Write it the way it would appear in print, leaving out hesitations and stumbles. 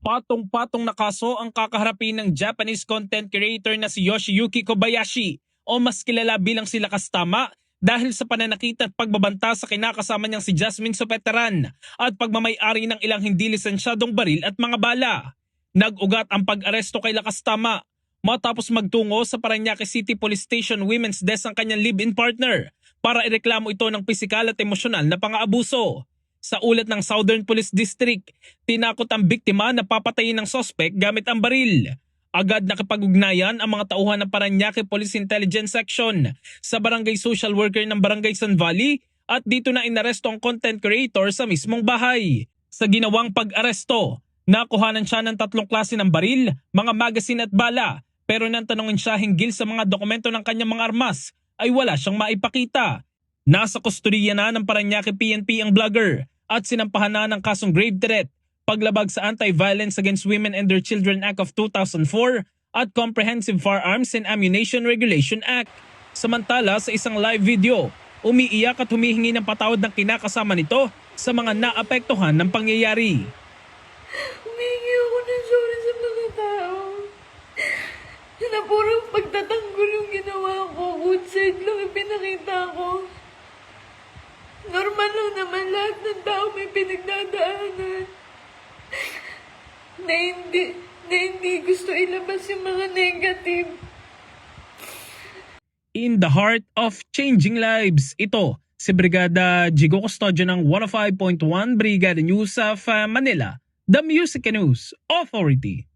Patong-patong na kaso ang kakaharapin ng Japanese content creator na si Yoshiyuki Kobayashi o mas kilala bilang si Lakas Tama dahil sa pananakit at pagbabanta sa kinakasama niyang si Jasmine Sopeteran at pagmamay-ari ng ilang hindi lisensyadong baril at mga bala. Nag-ugat ang pag-aresto kay Lakas Tama matapos magtungo sa Parañaque City Police Station Women's Desk ang kanyang live-in partner para ireklamo ito ng pisikal at emosyonal na pang-aabuso. Sa ulat ng Southern Police District, tinakot ang biktima na papatayin ng sospek gamit ang baril. Agad nakipag-ugnayan ang mga tauhan ng Parañaque Police Intelligence Section sa barangay social worker ng Barangay San Valley at dito na inaresto ang content creator sa mismong bahay. Sa ginawang pag-aresto, nakuhanan siya ng 3 klase ng baril, mga magasin at bala, pero nang tanungin siya hinggil sa mga dokumento ng kanyang mga armas ay wala siyang maipakita. Nasa kustodiya na ng Parañaque PNP ang vlogger at sinampahan na ng kasong grave threat, paglabag sa Anti-Violence Against Women and Their Children Act of 2004 at Comprehensive Firearms and Ammunition Regulation Act. Samantala sa isang live video, umiiyak at humihingi ng patawad ng kinakasama nito sa mga naapektuhan ng pangyayari. Humingi ako ng sorry sa mga tao. Na purong pagtatanggol yung ginawa ko. Good side lang yung pinakita ko. Normal lang naman lahat ng tao may pinagdadaanan. Na hindi gusto ilabas yung mga negative. In the heart of changing lives, ito si Brigada Jigo Custodio ng 105.1 Brigada News of Manila, the Music News Authority.